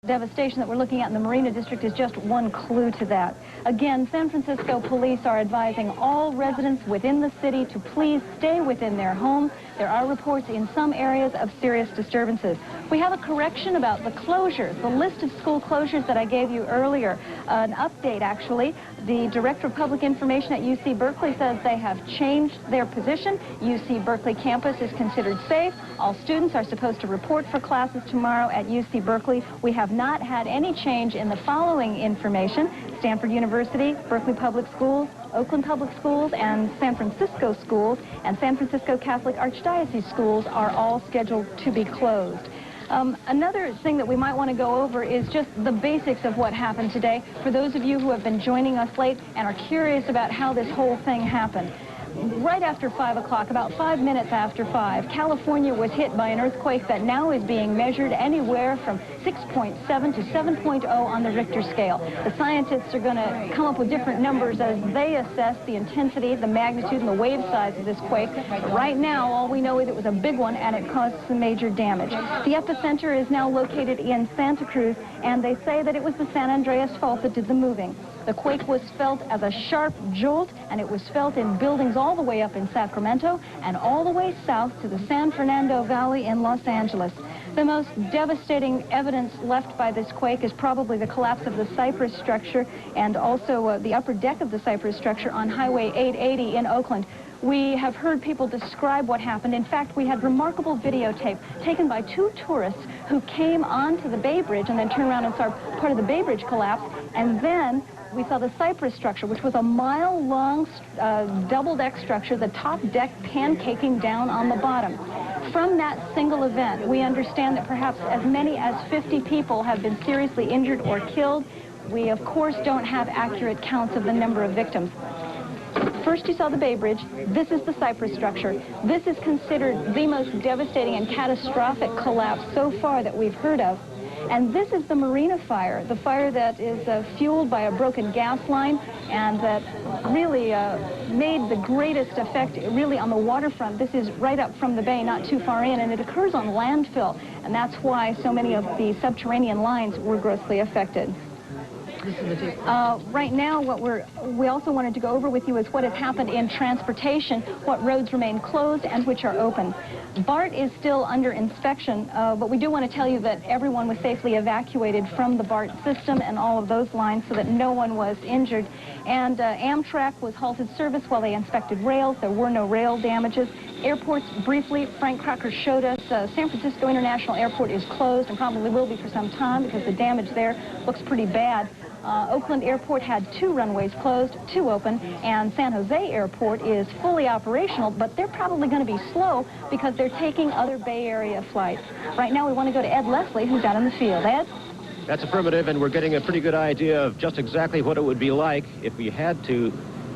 Devastation that we're looking at in the Marina District is just one clue to that. Again, San Francisco police are advising all residents within the city to please stay within their homes. There are reports in some areas of serious disturbances. We have a correction about the closures, the list of school closures that I gave you earlier. An update, actually. The Director of Public Information at UC Berkeley says they have changed their position. UC Berkeley campus is considered safe. All students are supposed to report for classes tomorrow at UC Berkeley. We have not had any change in the following information. Stanford University, Berkeley Public Schools, Oakland Public Schools, and San Francisco schools, and San Francisco Catholic Archdiocese schools are all scheduled to be closed. Another thing that we might want to go over is just the basics of what happened today. For those of you who have been joining us late and are curious about how this whole thing happened. Right after 5 o'clock, about 5 minutes after 5, California was hit by an earthquake that now is being measured anywhere from 6.7 to 7.0 on the Richter scale. The scientists are going to come up with different numbers as they assess the intensity, the magnitude, and the wave size of this quake. But right now, all we know is it was a big one and it caused some major damage. The epicenter is now located in Santa Cruz, and they say that it was the San Andreas Fault that did the moving. The quake was felt as a sharp jolt, and it was felt in buildings all the way up in Sacramento and all the way south to the San Fernando Valley in Los Angeles. The most devastating evidence left by this quake is probably the collapse of the Cypress structure and also the upper deck of the Cypress structure on Highway 880 in Oakland. We have heard people describe what happened. In fact, we had remarkable videotape taken by 2 tourists who came onto the Bay Bridge and then turned around and saw part of the Bay Bridge collapse, and then we saw the Cypress structure, which was a mile-long double-deck structure, the top deck pancaking down on the bottom. From that single event, we understand that perhaps as many as 50 people have been seriously injured or killed. We, of course, don't have accurate counts of the number of victims. First, you saw the Bay Bridge. This is the Cypress structure. This is considered the most devastating and catastrophic collapse so far that we've heard of. And this is the Marina fire, the fire that is fueled by a broken gas line and that really made the greatest effect really on the waterfront. This is right up from the bay, not too far in, and it occurs on landfill. And that's why so many of the subterranean lines were grossly affected. Right now, what we also wanted to go over with you is what has happened in transportation, what roads remain closed and which are open. BART is still under inspection, but we do want to tell you that everyone was safely evacuated from the BART system and all of those lines so that no one was injured. And Amtrak was halted service while they inspected rails. There were no rail damages. Airports, briefly, Frank Crocker showed us San Francisco International Airport is closed and probably will be for some time because the damage there looks pretty bad. Oakland Airport had 2 runways closed, 2 open, and San Jose Airport is fully operational, but they're probably going to be slow because they're taking other Bay Area flights. Right now we want to go to Ed Leslie, who's out in the field. Ed? That's affirmative, and we're getting a pretty good idea of just exactly what it would be like if we had to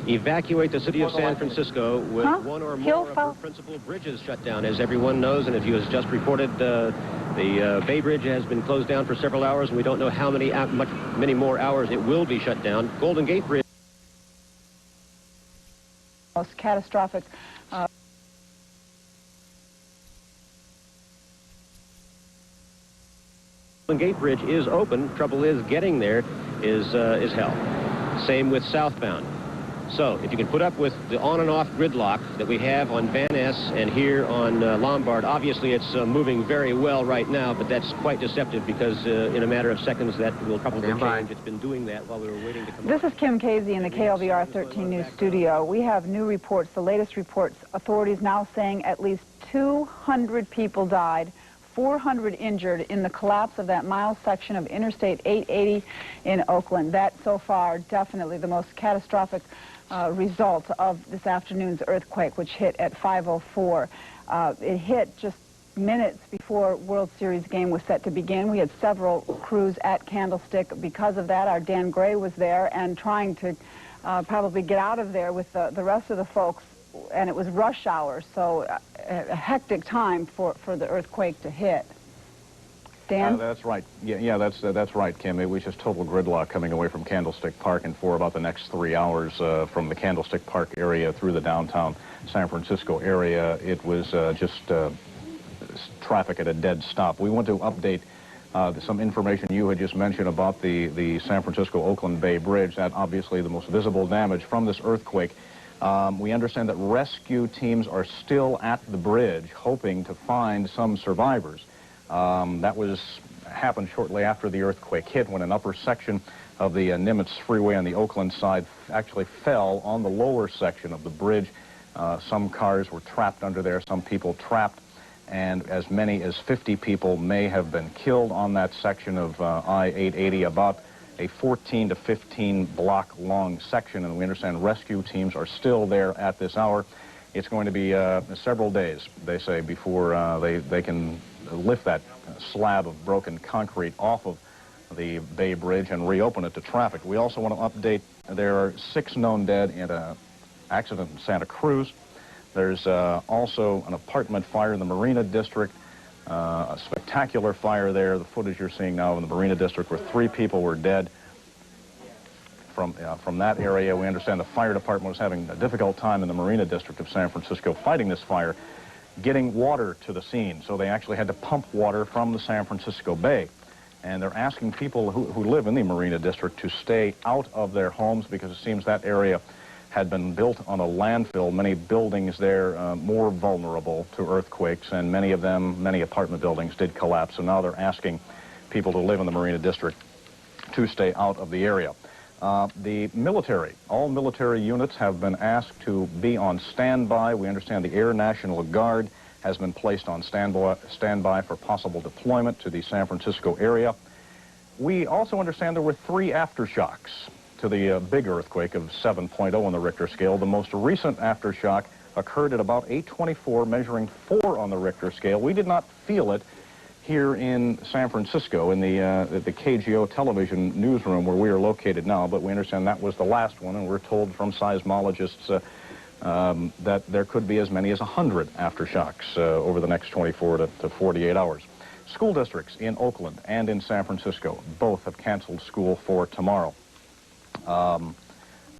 evacuate the city of San Francisco with one or more of the principal bridges shut down, as everyone knows. And if you has just reported, the Bay Bridge has been closed down for several hours, and we don't know how many more hours it will be shut down. Golden Gate Bridge. Most catastrophic. Golden Gate Bridge is open. Trouble is getting there is hell. Same with southbound. So if you can put up with the on and off gridlock that we have on Van Ness and here on Lombard, obviously it's moving very well right now, but that's quite deceptive because in a matter of seconds that will probably change. It's been doing that while we were waiting to come This is Kim Casey in the KOVR 13 News studio. We have new reports, the latest reports, authorities now saying at least 200 people died, 400 injured in the collapse of that mile section of Interstate 880 in Oakland. That, so far, definitely the most catastrophic result of this afternoon's earthquake, which hit at 5:04. It hit just minutes before World Series game was set to begin. We had several crews at Candlestick. Because of that, our Dan Gray was there and trying to probably get out of there with the rest of the folks, and it was rush hour, so a hectic time for the earthquake to hit. Dan? That's right. Yeah, that's right, Kim. It was just total gridlock coming away from Candlestick Park, and for about the next 3 hours from the Candlestick Park area through the downtown San Francisco area, it was just traffic at a dead stop. We want to update Some information you had just mentioned about the San Francisco-Oakland Bay Bridge, that obviously the most visible damage from this earthquake. We understand that rescue teams are still at the bridge hoping to find some survivors. That happened shortly after the earthquake hit, when an upper section of the Nimitz Freeway on the Oakland side actually fell on the lower section of the bridge. Some cars were trapped under there, some people trapped, and as many as 50 people may have been killed on that section of I-880, about a 14 to 15 block long section, and we understand rescue teams are still there at this hour. It's going to be several days, they say, before they can lift that slab of broken concrete off of the Bay Bridge and reopen it to traffic. We also want to update, there are 6 known dead in an accident in Santa Cruz. There's also an apartment fire in the Marina District, a spectacular fire there. The footage you're seeing now in the Marina District, where 3 people were dead. From that area, we understand the fire department was having a difficult time in the Marina District of San Francisco fighting this fire, getting water to the scene. So they actually had to pump water from the San Francisco Bay. And they're asking people who live in the Marina District to stay out of their homes, because it seems that area had been built on a landfill. Many buildings there more vulnerable to earthquakes, and many of them, many apartment buildings did collapse. So now they're asking people to live in the Marina District to stay out of the area. The military, all military units have been asked to be on standby. We understand the Air National Guard has been placed on standby for possible deployment to the San Francisco area. We also understand there were 3 aftershocks to the big earthquake of 7.0 on the Richter scale. The most recent aftershock occurred at about 8:24, measuring 4 on the Richter scale. We did not feel it here in San Francisco in the KGO television newsroom where we are located now, but we understand that was the last one, and we're told from seismologists that there could be as many as 100 aftershocks over the next 24 to 48 hours. School districts in Oakland and in San Francisco both have canceled school for tomorrow. I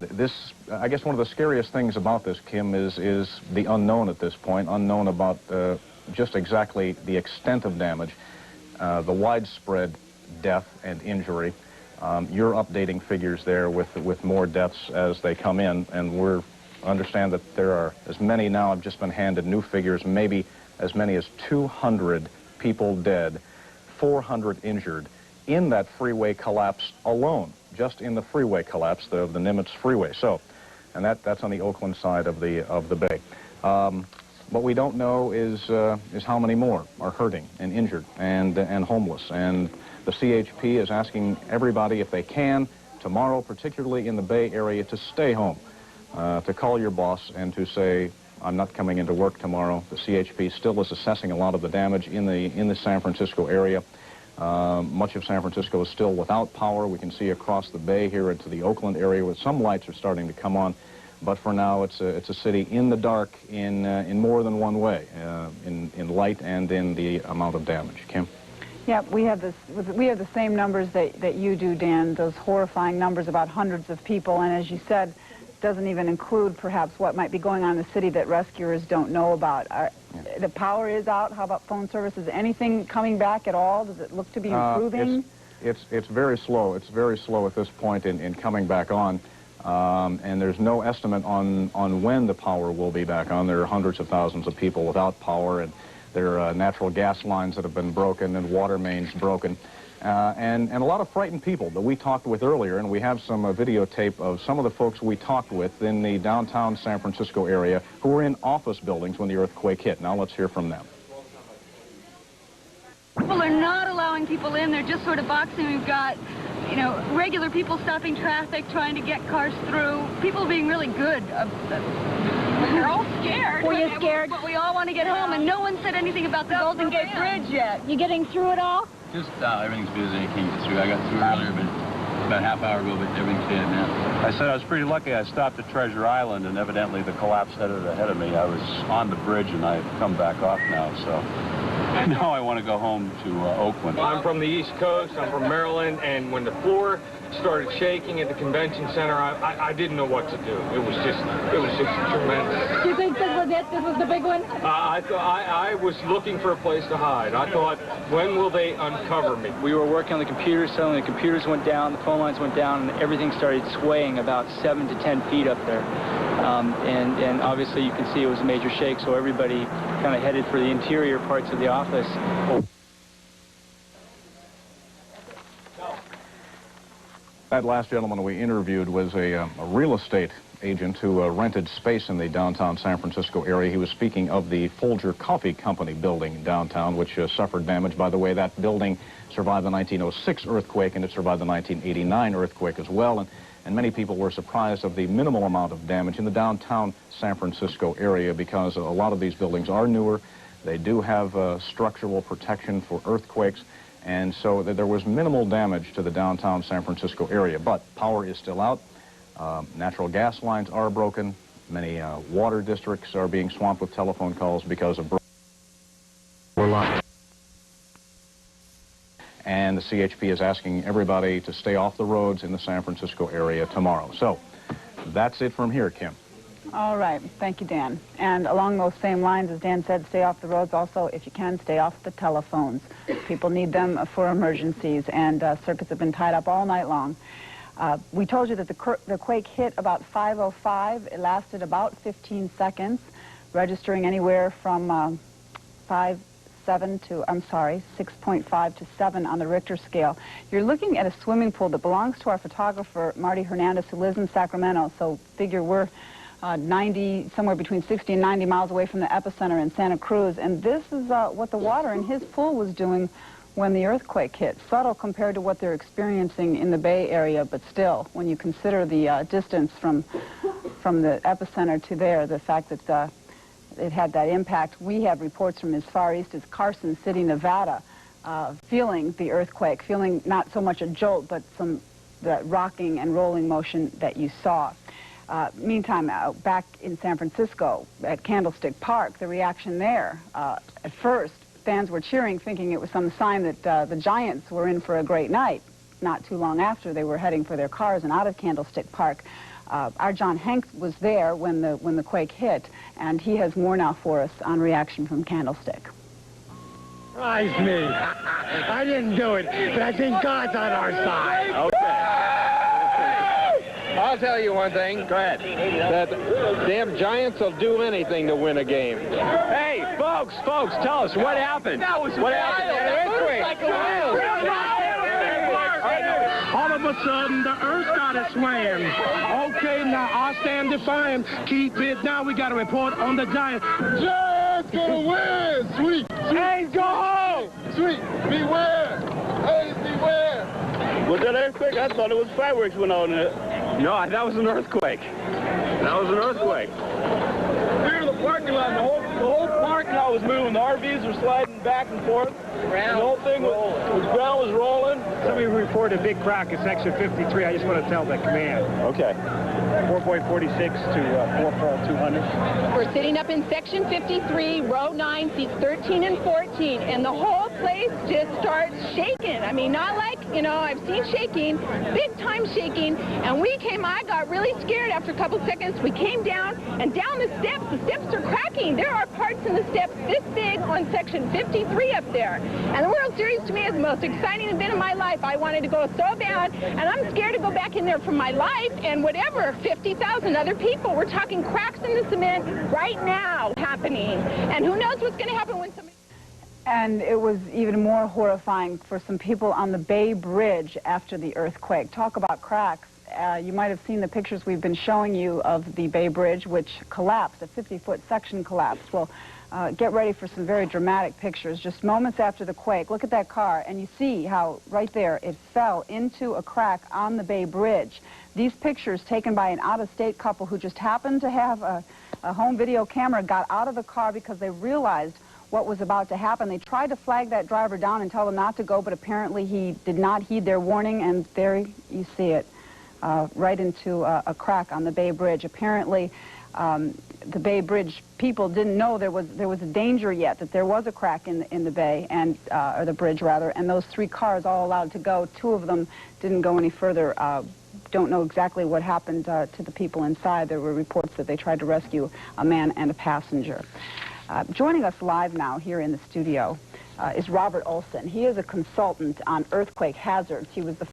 guess one of the scariest things about this, Kim, is the unknown at this point, unknown about just exactly the extent of damage, the widespread death and injury. You're updating figures there with more deaths as they come in, and we understand that there are as many now. I've just been handed new figures, maybe as many as 200 people dead, 400 injured in that freeway collapse alone, just in the freeway collapse, the Nimitz Freeway. So, and that's on the Oakland side of the bay. What we don't know is how many more are hurting and injured and homeless. And the CHP is asking everybody, if they can, tomorrow, particularly in the Bay Area, to stay home, to call your boss and to say, I'm not coming into work tomorrow. The CHP still is assessing a lot of the damage in the San Francisco area. Much of San Francisco is still without power. We can see across the bay here into the Oakland area where some lights are starting to come on. But for now, it's a city in the dark in more than one way, in light and in the amount of damage. Kim? Yeah, we have the same numbers that you do, Dan, those horrifying numbers about hundreds of people, and as you said, doesn't even include perhaps what might be going on in the city that rescuers don't know about. The power is out. How about phone services? Anything coming back at all? Does it look to be improving? It's very slow. It's very slow at this point in coming back on. And there's no estimate on when the power will be back on. There are hundreds of thousands of people without power, and there are natural gas lines that have been broken and water mains broken. And a lot of frightened people that we talked with earlier, and we have some videotape of some of the folks we talked with in the downtown San Francisco area who were in office buildings when the earthquake hit. Now let's hear from them. People are not allowing people in. They're just sort of boxing. We've got, you know, regular people stopping traffic, trying to get cars through. People being really good. They're all scared. Were you scared? But we all want to get home, and no one said anything about the Golden Gate Bridge yet. You getting through it all? Just everything's busy. I can't get through. I got through earlier, but about a half hour ago, but everything's dead now. I said I was pretty lucky. I stopped at Treasure Island, and evidently the collapse headed ahead of me. I was on the bridge, and I've come back off now, so Now I want to go home to Oakland. I'm from the East Coast. I'm from Maryland, and when the floor started shaking at the convention center, I didn't know what to do. It was just tremendous. Do you think this was it? This was the big one? I was looking for a place to hide. I thought, when will they uncover me? We were working on the computers. Suddenly the computers went down, the phone lines went down, and everything started swaying about 7 to 10 feet up there. And obviously you can see it was a major shake, so everybody kind of headed for the interior parts of the office. That last gentleman we interviewed was a real estate agent who rented space in the downtown San Francisco area. He was speaking of the Folger Coffee Company building downtown, which suffered damage. By the way, that building survived the 1906 earthquake, and it survived the 1989 earthquake as well. And many people were surprised of the minimal amount of damage in the downtown San Francisco area, because a lot of these buildings are newer. They do have structural protection for earthquakes. And so there was minimal damage to the downtown San Francisco area, but power is still out. Natural gas lines are broken. Many water districts are being swamped with telephone calls because of lines. And the CHP is asking everybody to stay off the roads in the San Francisco area tomorrow. So that's it from here, Kim. All right. Thank you, Dan. And along those same lines, as Dan said, stay off the roads. Also, if you can, stay off the telephones. People need them for emergencies, and circuits have been tied up all night long. We told you that the quake hit about 5:05. It lasted about 15 seconds, registering anywhere from 6.5 to 7 on the Richter scale. You're looking at a swimming pool that belongs to our photographer, Marty Hernandez, who lives in Sacramento. So figure we're 90, somewhere between 60 and 90 miles away from the epicenter in Santa Cruz. And this is what the water in his pool was doing when the earthquake hit. Subtle compared to what they're experiencing in the Bay Area, but still, when you consider the distance from the epicenter to there, the fact that it had that impact. We have reports from as far east as Carson City, Nevada, feeling the earthquake, feeling not so much a jolt, but the rocking and rolling motion that you saw. Meantime, back in San Francisco at Candlestick Park, the reaction there, at first, fans were cheering, thinking it was some sign that the Giants were in for a great night. Not too long after, they were heading for their cars and out of Candlestick Park. Our John Hanks was there when the quake hit, and he has more now for us on reaction from Candlestick. Surprised me. I didn't do it, but I think God's on our side. Okay. I'll tell you one thing. Go ahead. That damn Giants will do anything to win a game. Hey, folks, tell us what happened. What happened? All of a sudden, the earth started swaying. Okay, now I stand defiant. Keep it down. We got a report on the Giants. Giants gonna win. Sweet. Hey, go home. Sweet. Beware. Hey, beware. Was that earthquake? I thought it was fireworks went on it. No, that was an earthquake. That was an earthquake. We were in the parking lot, and the whole parking lot was moving. The RVs were sliding back and forth. The whole thing was ground was rolling. Somebody reported a big crack in section 53. I just want to tell the command. Okay. 4.46 to 4.200. We're sitting up in section 53, row 9, seats 13 and 14, and the whole place just starts shaking. I mean, not like, you know, I've seen shaking, big time shaking, and I got really scared after a couple seconds. We came down, and down the steps are cracking. There are parts in the steps this big on section 53 up there. And the World Series to me is the most exciting event of my life. I wanted to go so bad, and I'm scared to go back in there for my life and whatever, 50,000 other people. We're talking cracks in the cement right now happening. And who knows what's going to happen when somebody... And it was even more horrifying for some people on the Bay Bridge after the earthquake. Talk about cracks. You might have seen the pictures we've been showing you of the Bay Bridge, which collapsed, a 50-foot section collapsed. Well, get ready for some very dramatic pictures. Just moments after the quake, look at that car, and you see how right there it fell into a crack on the Bay Bridge. These pictures taken by an out-of-state couple who just happened to have a home video camera got out of the car because they realized what was about to happen. They tried to flag that driver down and tell him not to go, but apparently he did not heed their warning, and there you see it, right into a crack on the Bay Bridge. Apparently, the Bay Bridge people didn't know there was a danger yet, that there was a crack in the bay, and or the bridge rather, and those 3 cars all allowed to go. 2 of them didn't go any further. Don't know exactly what happened to the people inside. There were reports that they tried to rescue a man and a passenger. Joining us live now here in the studio is Robert Olson. He is a consultant on earthquake hazards. He was the